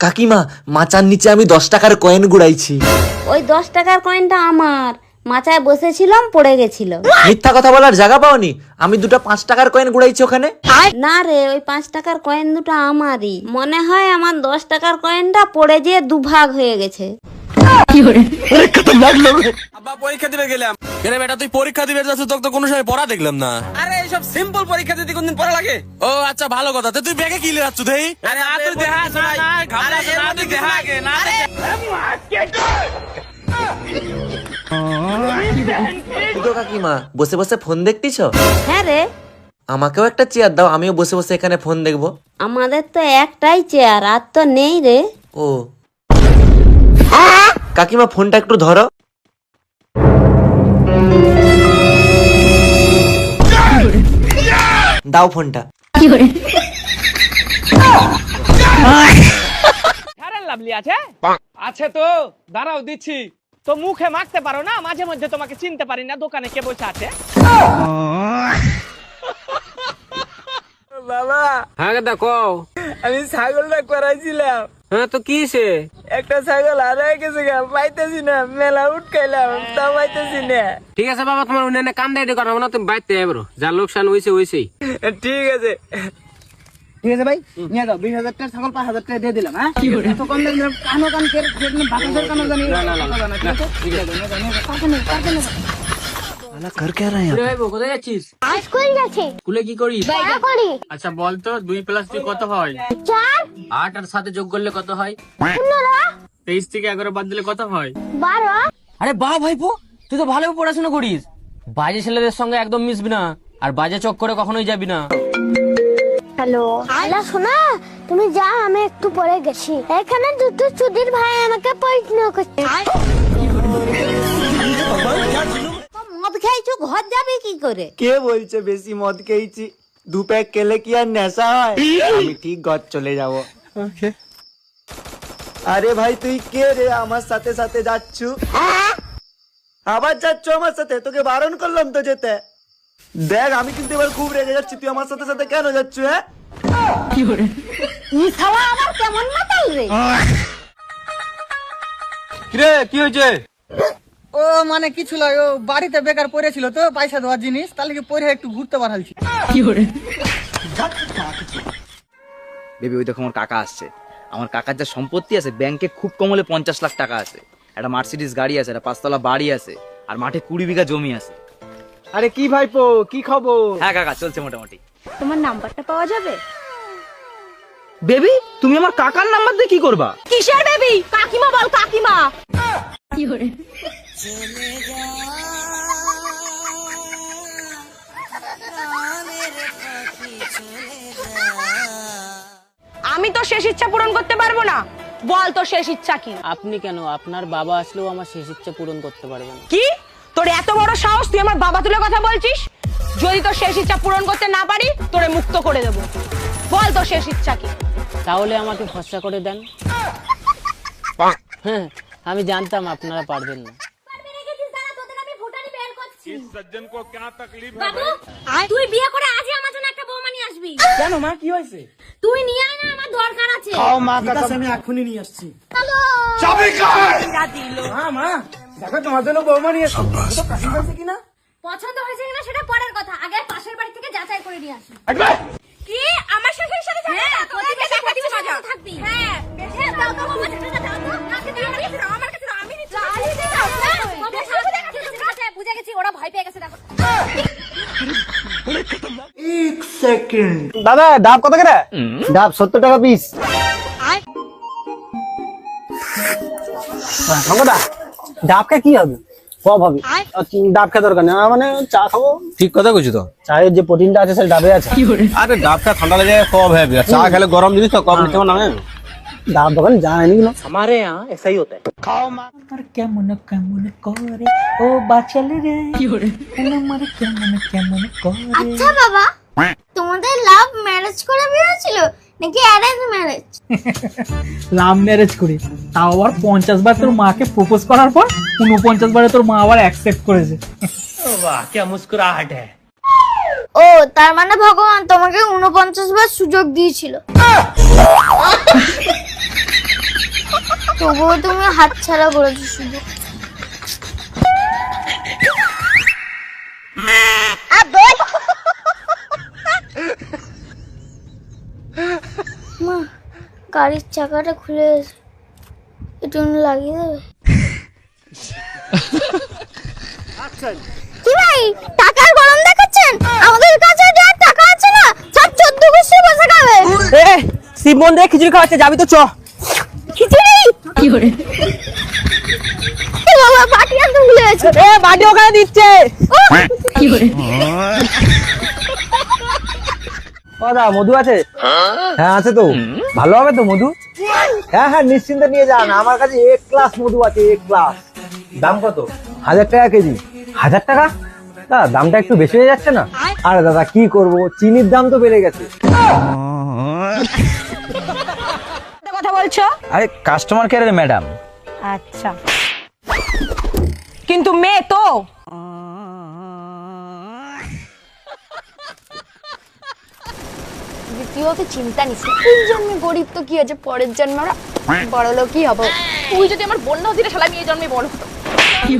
কাকিমা, মাচার নিচে আমি 10 টাকার কয়েন গুড়াইছি। ওই 10 টাকার কয়েনটা আমার, মাচায় বসেছিলাম পড়ে গেছিল। মিথ্যা কথা বলার জায়গা পাওনি? আমি 2টা 5 টাকার কয়েন গুড়াইছি ওখানে। না রে, ওই 5 টাকার কয়েন দুটো আমারই। মনে হয় আমার 10 টাকার কয়েনটা পড়ে যেয়ে দুভাগ হয়ে গেছে। আব্বা পরীক্ষা দিবে গেলাম। কেন বেটা তুই পরীক্ষা দিবে যাচ্ছিস, তোকে তো কোনো সময় পড়া দেখলাম না। আরে এইসব সিম্পল পরীক্ষা দিতে কোনদিন পড়া লাগে? ও আচ্ছা, ভালো কথা। তো তুই ব্যাগে কি লিয়ে যাচ্ছ দেই? আরে তুই দেখা না ঘাবড়া না, তুই দেখা আগে না। তো কাকিমা, বসে বসে ফোন দেখতিছ? হ্যাঁ রে, আমাকেও একটা চেয়ার দাও, আমিও বসে বসে এখানে ফোন দেখবো। আমাদের তো একটাই চেয়ার, আর তো নেই রে। ও কাকিমা, ফোনটা একটু ধরো। দাও ফোনটা। লাভলি আছে? আছে তো, দাঁড়াও দিচ্ছি। তো মুখে মাখতে পারো না, মাঝে মধ্যে তোমাকে চিনতে পারি না, দোকানে কে বসে আছে? বাবা হ্যাঁ দেখো, আমি ছাগলটা করাইছিলাম। হ্যাঁ তো কি সে? একটা ছাগল হারাই গেছে, পাইতেছি না। মেলা উঠকাইলাম, তা পাইতেছি না। ঠিক আছে বাবা, তোমার উন্নয়নে কান দেয় করাবো না, তুমি বাইতে এবারো, যা লোকসান হয়েছে হয়েছেই। ঠিক আছে। ঠিক আছে ভাই, নিয়ে যাও। 20,000 টাকা ছাগল 5,000 টাকা দিয়ে দিলাম। হ্যাঁ, এত কম দাম দিলাম। কানো কান বাতাসের কানো জানি कर क्या रहे हैं? কোথায় যাচ্ছিস? স্কুল যাচ্ছি। স্কুলে কি করিস? পড়া করি। আচ্ছা বল তো, 2 + 2 কত হয়? 4 8 আর 7 যোগ করলে কত হয়? 15 23 থেকে 11 বাদ দিলে কত হয়? 12 আরে বাহ ভাইপো, তুই তো ভালো পড়াশোনা করিস। বাজে ছেলেদের সঙ্গে একদম মিশবি না, আর বাজে চক্করে কখনোই যাবি না। হ্যালো হ্যালো, শোনা, তুমি যা, আমি একটু পরে গেছি। এখানে দুটো চুদির ভাই আমাকে প্রশ্ন করছে। মদ খাইছো, ঘর যাবে কি করে? কে বলছে বেশি মদ খেয়েছি? 2 প্যাক খেলে কি আর নেশা হয়? আমি ঠিক ঘর চলে যাব। আরে ভাই, তুই কে রে? আমার সাথে সাথে যাচ্ছু? আবার যাচ্ছ আমার সাথে? তোকে বারণ করলাম তো যেতে। দেখ, আমি কিন্তু এবার খুব রেগে যাচ্ছি। তুই আমার সাথে সাথে কেন যাচ্ছ? হ্যাঁ, ই শালা আবার কেমন মাতাল রে? কিরে, কি হয়েছে? ও মানে কিছু লাগে, ও বাড়িতে বেকার পড়েছিল তো, পয়সা দেওয়ার জিনিস, তাহলে কি পরে একটু ঘুরতে পাঠালছি। বেবি, ওই দেখো আমার কাকা আসছে। আমার কাকার যা সম্পত্তি আছে, ব্যাংকে খুব কম হলে 50 লাখ টাকা আছে। একটা মার্সিডিজ গাড়ি আছে, একটা 5 তলা বাড়ি আছে, আর মাঠে 20 বিঘা জমি আছে। আরে কি ভাইপো, কি খবর? হ্যাঁ কাকা, চলছে মোটামুটি। তোমার নাম্বারটা পাওয়া যাবে? বেবি, তুমি আমার কাকার নাম্বার দিয়ে কি করবা? কিসের বেবি? কাকিমা বল, কাকিমা। আমি তো শেষ ইচ্ছা পূরণ করতে পারবো না। বল তোর শেষ ইচ্ছা কি? আপনি কেন, আপনার বাবা আসলেও আমার শেষ ইচ্ছা পূরণ করতে পারবেন না। কি তোর এত বড় সাহস, তুই আমার বাবা তুলে কথা বলছিস? যদি তোর শেষ ইচ্ছা পূরণ করতে না পারি, তোরে মুক্ত করে দেব। বল তোর শেষ ইচ্ছা কি? তাহলে আমাকে ভরসা করে দেন। হ্যাঁ, আমি জানতাম আপনারা পারবেন না। তুই বিয়ে করে আজই আমার জন্য একটা বৌমা নিয়ে আসবি। কেন মা, কি হয়েছে? তুই নিয়ে আয় না, আমার দরকার আছে। মা, আমি এখনই নিয়ে আসছি। হ্যালো হ্যাঁ মা, দেখো তোমার জন্য বৌমা নিয়ে এসছি। তো পছন্দ হয়েছে কিনা? পছন্দ হয়েছে কিনা সেটা পরের কথা, আগে পাশের বাড়ি থেকে যাচাই করে নিয়ে আসি। কি আমার শাশুড়ির সাথে যাবে? হ্যাঁ, প্রতিবেশী প্রতিবেশী সাথে থাকবি। হ্যাঁ, দাও দাও বাবা, দাও দাও। কাকে দিও? আমার কাছে দাও, আমি নিচ্ছি। বুঝে গেছি, ওরা ভয় পেয়ে গেছে। দেখো দাদা, ডাব কত করে? ডাব 70 টাকা পিস। ডাব কে কি হবে? সব হবে। ডাব খেয়ে দরকার নেই, মানে চা খাবো। ঠিক কথা কইছি তো। চায়ের যে প্রোটিনটা আছে সেটা ডাবে আছে। আরে ডাব খা, ঠান্ডা লেগে কম হয়ে যাবে। চা খেলে গরম জিনিস তো কম নিতে না। ডাব দোকান জানি না। हमारे यहाँ ऐसा ही होता है। খাও মা। তোর কেমন কেমন করে ও বাচাল রে, আমার কেমন কেমন করে। আচ্ছা বাবা, তোমাদের লাভ ম্যারেজ করে বিয়ে হয়েছিল নাকি অ্যারেঞ্জ ম্যারেজ? লাভ ম্যারেজ করি, তাও আবার 50 বার তোর মাকে প্রপোজ করার পর 49 বারে তোর মা আবার অ্যাকসেপ্ট করেছে। ও, তার মানে ভগবান তোমাকে 49 বার সুযোগ দিয়েছিল। তবুও তুমি হাত ছাড়া করেছো শুধু। মা, গাড়ির চাকাটা খুলে গেছে, একটু লাগিয়ে দেবে? কি ভাই, টাকার গরম দেখাচ্ছেন? আমাদের কাছে আর টাকা আছে না, সব 14 বসে বসে খাবে। শিব মন্দিরে খিচুড়ি খাওয়াচ্ছে, যাবি তো চ। খিচুড়ি কি করে? বাবা বাটি আনতে ভুলে গেছি। বাটি ওখানে দিচ্ছে। কি করে? দাদা মধু আছে? হ্যাঁ আছে তো। ভালো হবে তো মধু? হ্যাঁ হ্যাঁ নিশ্চিন্তে নিয়ে যান, আমার কাছে এক ক্লাস মধু আছে, এক ক্লাস। দাম কত? 1000 টাকা কেজি। 1000 টাকা? দাদা দামটা একটু বেশি হয়ে যাচ্ছে না? আরে দাদা কি করব, চিনির দাম তো বেড়ে গেছে। কথা বলছো? আরে কাস্টমার কেয়ারের ম্যাডাম। আচ্ছা, কিন্তু মেয়ে তো। দ্বিতীয়ত চিন্তা নিস, এই জন্মে গরিব তো কি আছে, পরের জন্মে আমরা বড় লোকই হবো। তুই যদি আমার বোন না হতি, শালা আমি এই জন্মে বড় হতো।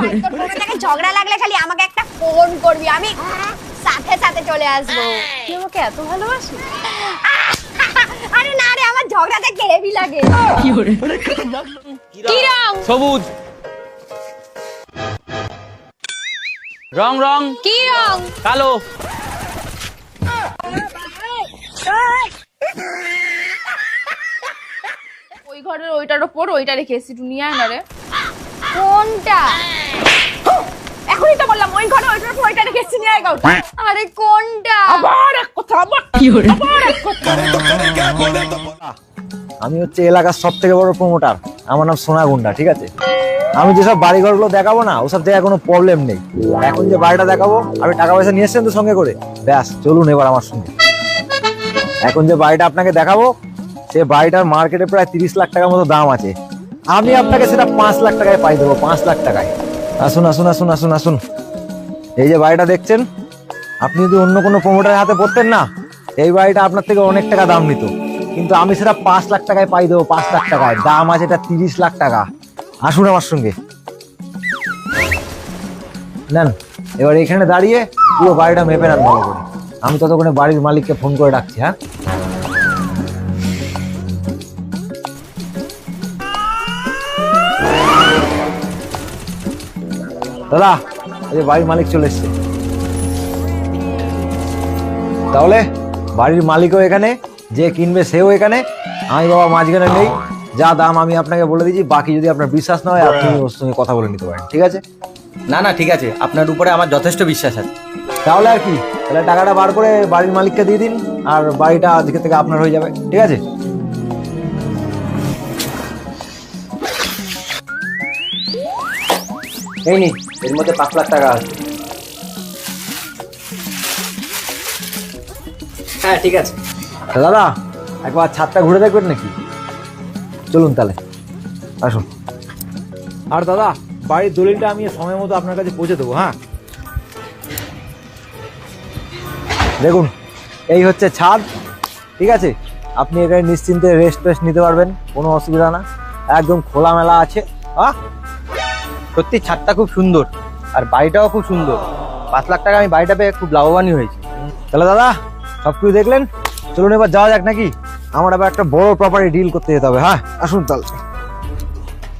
তোর বোনের থেকে ঝগড়া লাগলে খালি আমাকে একটা ফোন করবি, আমি সাথে সাথে চলে আসবো। তুই আমাকে এত ভালোবাসিস? আরে না রে, আমার ঝগড়াতে কেড়েবি লাগে। কি রং? সবুজ। রং রং কি রং? কালো। ওই ঘরের ওইটার ওপর ওইটা রেখে এসেছি, তুই নিয়ে আয় না রে। কোনটা? এখনই তো বললাম, ওই ঘরে ওইটার ওপর ওইটা রেখে এসেছি, নিয়ে আয় গাউটা। আরে কোনটা? আবার এক কথা, আবার এক কথা। আমি হচ্ছে এলাকার সব থেকে বড় প্রমোটার, আমার নাম সোনা গুন্ডা, ঠিক আছে? আমি যেসব বাড়িঘরগুলো দেখাবো না, ওসব জায়গায় কোনো প্রবলেম নেই। এখন যে বাড়িটা দেখাবো, আপনি টাকা পয়সা নিয়ে এসছেন তো সঙ্গে করে? ব্যাস চলুন এবার আমার সঙ্গে। এখন যে বাড়িটা আপনাকে দেখাবো, সে বাড়িটার মার্কেটে প্রায় 30 লাখ টাকার মতো দাম আছে। আমি আপনাকে সেটা 5 লাখ টাকায় পাই দেবো, 5 লাখ টাকায়। আসুন আসুন আসুন আসুন আসুন। এই যে বাড়িটা দেখছেন, আপনি যদি অন্য কোনো প্রমোটারের হাতে পড়তেন না, এই বাড়িটা আপনার থেকে অনেক টাকা দাম নিত, কিন্তু আমি সেটা 5 লাখ টাকায় পাই দেবো, 5 লাখ টাকায়। দাম আছে এটা 30 লাখ টাকা। আসুন আমার সঙ্গে। নেন, এবার এখানে দাঁড়িয়ে পুরো বাড়িটা মেপে নেন ভালো করে। আমি ততক্ষণে বাড়ির মালিককে ফোন করে ডাকছি। হ্যাঁ দাদা, এই যে বাড়ির মালিক চলে এসছে। তাহলে বাড়ির মালিকও এখানে, যে কিনবে সেও এখানে, আমি বাবা মাঝখানে নেই। যা দাম আমি আপনাকে বলে দিচ্ছি, বাকি যদি আপনার বিশ্বাস না হয় আপনি ওর সঙ্গে কথা বলে নিতে পারেন, ঠিক আছে? না না ঠিক আছে, আপনার উপরে আমার যথেষ্ট বিশ্বাস আছে। তাহলে আর কি, তাহলে টাকাটা বার করে বাড়ির মালিককে দিয়ে দিন, আর বাড়িটা আজকে থেকে আপনার হয়ে যাবে, ঠিক আছে? এই নিন, এর মধ্যে 5 লাখ টাকা আছে। হ্যাঁ ঠিক আছে। দাদা একবার ছাদটা ঘুরে দেখবেন নাকি? চলুন তাহলে, আসুন। আর দাদা, বাড়ির দলিলটা আমি সময় মতো আপনার কাছে পৌঁছে দেবো। হ্যাঁ দেখুন, এই হচ্ছে ছাদ, ঠিক আছে? আপনি এখানে নিশ্চিন্তে রেস্ট ফেস্ট নিতে পারবেন, কোনো অসুবিধা না, একদম খোলামেলা আছে। সত্যি ছাদটা খুব সুন্দর, আর বাড়িটাও খুব সুন্দর। 5 লাখ টাকা আমি বাড়িটা পেয়ে খুব লাভবানই হয়েছি। তাহলে দাদা সব কিছু দেখলেন, চলুন এবার যাওয়া যাক নাকি? আমার আবার একটা বড় প্রপার্টি ডিল করতে যেতে হবে। হ্যাঁ আসুন তাহলে।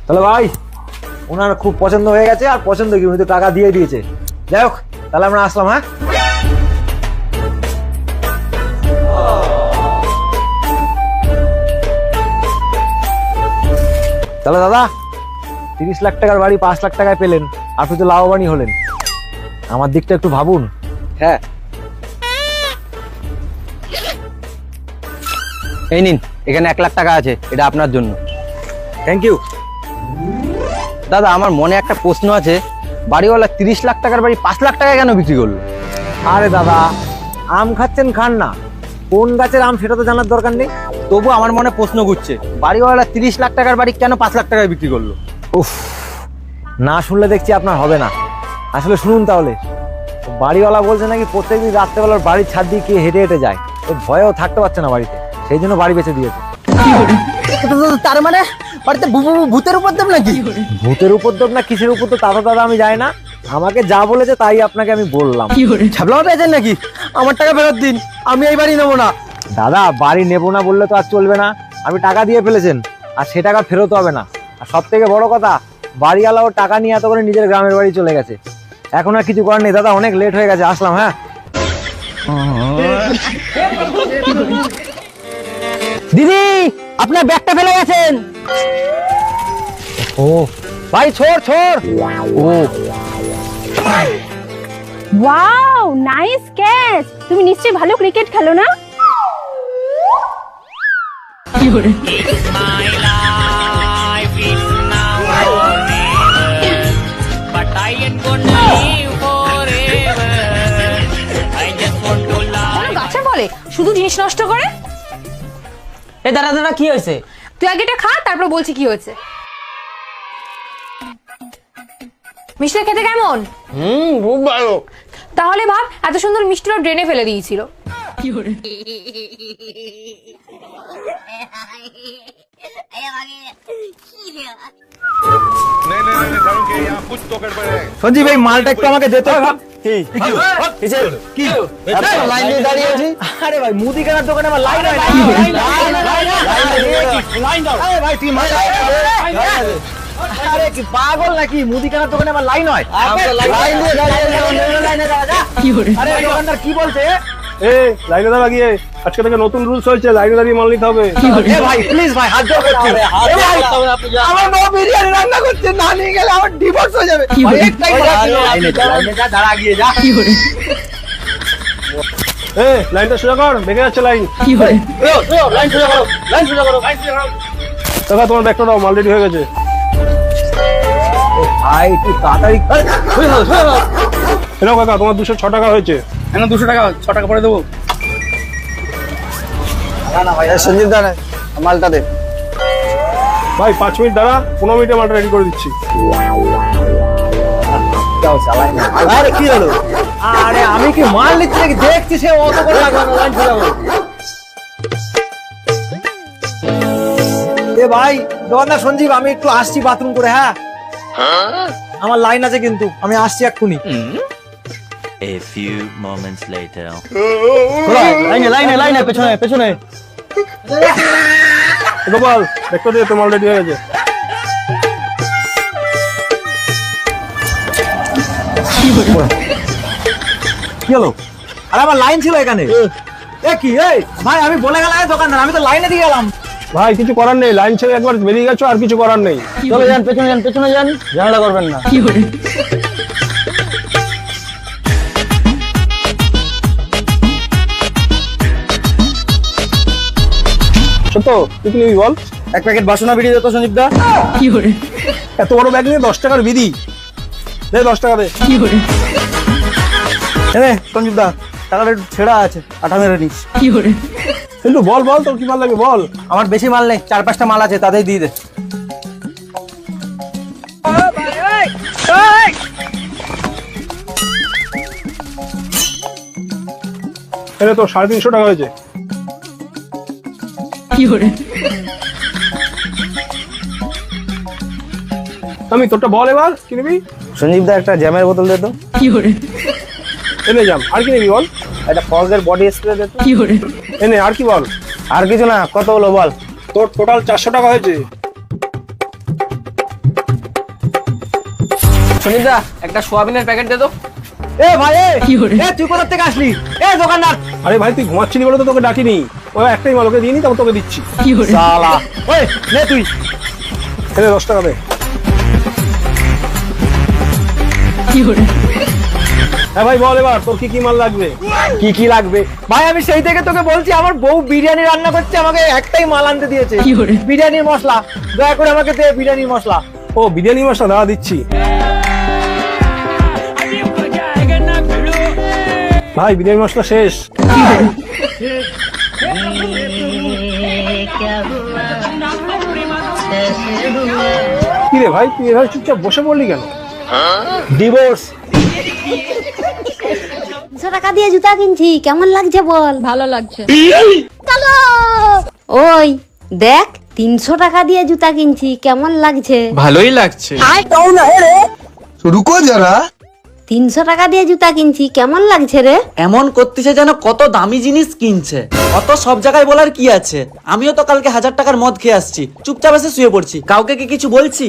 তাহলে ভাই, ওনার খুব পছন্দ হয়ে গেছে, আর পছন্দ কি, উনি তো টাকা দিয়ে দিয়েছে। যাই হোক, তাহলে আমরা আসলাম। হ্যাঁ তাহলে দাদা, 30 লাখ টাকার বাড়ি 5 লাখ টাকায় পেলেন, আপনি তো লাভবানই হলেন। আমার দিকটা একটু ভাবুন। হ্যাঁ, এই নিন, এখানে 1 লাখ টাকা আছে, এটা আপনার জন্য। Thank you. দাদা আমার মনে একটা প্রশ্ন আছে, বাড়িওয়ালা 30 লাখ টাকার বাড়ি 5 লাখ টাকায় কেন বিক্রি করলো? আরে দাদা, আম খাচ্ছেন খান না, কোন গাছের আম সেটা তো জানার দরকার নেই। তবু আমার মনে প্রশ্ন ঘুরছে, বাড়িওয়ালা 30 লাখ টাকার বাড়ি কেন 5 লাখ টাকায় বিক্রি করলো? উফ, না শুনলে দেখছি আপনার হবে না। আসলে শুনুন তাহলে। বাড়িওয়ালা বলছে নাকি প্রত্যেকদিন রাত্রেবেলার বাড়ির ছাদ দিয়ে কে হেঁটে হেঁটে যায়, ওই ভয়েও থাকতে পারছে না বাড়িতে, সেই জন্য বাড়ি বেঁচে দিয়েছে। তার মানে বাড়িতে ভূতের উপদ্রব নাকি? ভূতের উপদ্রব না কিসের উপদ্রব তা তো দাদা আমি জানি না, আমাকে যা বলেছে তাই আপনাকে আমি বললাম। ছাবলা পেয়েছেন নাকি? আমার টাকা ফেরত দিন, আমি এই বাড়ি নেবো না। দাদা বাড়ি নেবো না বললে তো আর চলবে না, আপনি টাকা দিয়ে ফেলেছেন আর সে টাকা ফেরত হবে না। আর সব থেকে বড় কথা, বাড়িওয়ালাও টাকা নিয়ে এত করে নিজের গ্রামের বাড়ি চলে গেছে। এখন আর কিছু করার নেই দাদা, অনেক লেট হয়ে গেছে, আসলাম। হ্যাঁ দিদি আপনার ব্যাগটা ফেলে গেছেন। ও ভাই ছোড় ছোড়। ও ওয়াও, নাইস ক্যাচ। তুমি নিশ্চয়ই ভালো ক্রিকেট খেলো না? গাছে বলে শুধু জিনিস নষ্ট করে। এ দাঁড়া দাঁড়া, কি হয়েছে? তুই আগে এটা খা, তারপর বলছি কি হয়েছে। মিষ্টিটা খেতে কেমন? খুব ভালো। তাহলে ভাব, এত সুন্দর মিষ্টিটা ড্রেনে ফেলে দিয়েছিল। সঞ্জীব এই মালটা একটু আমাকে দিতে হবে। লাইন দিয়ে দাঁড়িয়ে আছি। আরে ভাই মুদিখানার দোকানে আমার লাইন হয় না। ভাই তুই আরে কি পাগল নাকি? মুদিখানার দোকানে আমার লাইন হয়? লাইন দিয়ে দাঁড়িয়ে আরে দোকানদার কি বলছে? লাইনে দাঁড়া গিয়ে, আজকে থেকে নতুন রুলস হয়েছে, লাইনে দাঁড়িয়ে মাল নিতে হবে। ভাই প্লিজ ভাই হাত ধরে আমার মা বিরিয়ানি রান্না করছে, না নিয়ে গেলে আমার ডিভোর্স হয়ে যাবে। দাঁড়া গিয়ে যা। লাইনটা সোজা কর, বেঁকে যাচ্ছে লাইন। লাইন সোজা করো, লাইন সোজা করো, লাইন সোজা করো। কাকা তোমার ব্যাগটা দাও, মাল রেডি হয়ে গেছে। ভাই তুই তাড়াতাড়ি এনাও কাকা, তোমার 206 টাকা হয়েছে। 200 টাকা, 6 টাকা পরে দেবো। না ভাই সঞ্জীব দা মালটা দে। ভাই 5 মিনিট দাঁড়া, 15 মিনিটে মালটা রেডি করে দিচ্ছি। আরে কি হলো? আরে আমি কি মাল নিচ্ছি নাকি? দেখছি সে অত করে লাগবে না, লাইন সোজা করো। এ ভাই দোকানদার সঞ্জীব, আমি একটু আসছি বাথরুম করে। হ্যাঁ আমার লাইন আছে কিন্তু, আমি আসছি এক্ষুনি। A few moments later. লাইনে লাইনে লাইনে পেছনে পেছনে। গোপাল ব্যাগটা দিয়ে, তো মাল রেডি হয়ে গেছে। কি হলো? আরে আমার লাইন ছিল এখানে। এ কি এই ভাই, আমি বলে গেলাম দোকানদার, আমি তো লাইনে দিয়ে গেলাম। ভাই কিছু করার নেই, লাইন ছেড়ে একবার বেরিয়ে গেছো, আর কিছু করার নেই। চলে যান, পেছনে যান, পেছনে যান, ঝামেলা করবেন না। সত্য তুই কি নিবি বল? এক প্যাকেট বাসনা বিড়ি দিত সঞ্জীব দা। এত বড় ব্যাগ নিয়ে 10 টাকার বিড়ি দে, 10 টাকা দে। সঞ্জীব দা টাকাটা একটু ছেঁড়া আছে, আটা মেরে নিস। কিন্তু বল বল, তোর কি মাল লাগবে বল। আমার বেশি মাল নেই, 4-5টা মাল আছে, তাদের দিয়ে দে। এটা তো 350 টাকা হয়েছে। আমি তোরটা বল এবার কি নিবি? সঞ্জীব দা একটা জ্যামের বোতল দে তো। এনে যাম, আর কি নিবি বল? একটা ফগের বডি স্প্রে দে তো। এনে আর কি বল? আর কিছু না, কত হলো বল? তোর টোটাল 400 টাকা হয়েছে। সুনীল দা একটা সোয়াবিনের প্যাকেট দে তো। এ ভাই তুই কোথা থেকে আসলি? এ দোকানদার। আরে ভাই তুই ঘুমাচ্ছিলি বলে তো তোকে ডাকিনি, ওই একটাই মাল ওকে দিইনি, তারপর তোকে দিচ্ছি। শালা ওই নে তুই। এনে 10 টাকা দে। হ্যাঁ ভাই বল এবার, তোর কি কি মাল লাগবে? কি কি লাগবে ভাই? আমি সেই থেকে তোকে বলছি, আমার বউ বিরিয়ানি রান্না করছে, আমাকে একটাই মাল আনতে দিয়েছে, বিরিয়ানির মশলা। দয়া করে আমাকে দে বিরিয়ানির মশলা। ও বিরিয়ানি মশলা দাঁড়া দিচ্ছি। ভাই বিরিয়ানি মশলা শেষ। কি রে ভাই, তুই এভাবে চুপচাপ বসে পড়লি কেন? ডিভোর্স। 200 টাকা দিয়ে জুতা কিনছি, কেমন লাগছে বল? ভালো লাগছে। চলো। ওই দেখ 300 টাকা দিয়ে জুতা কিনছি, কেমন লাগছে? ভালোই লাগছে। রুকো যারা 300 টাকা দিয়ে জুতা কিনছি, কেমন লাগছে রে? এমন করতেছে যেন কত দামি জিনিস কিনছে। অত সব জায়গায় বলার কি আছে? আমিও তো কালকে 1000 টাকার মদ খেয়ে আসছি, চুপচাপ এসে শুয়ে পড়ছি, কাউকে কি কিছু বলছি?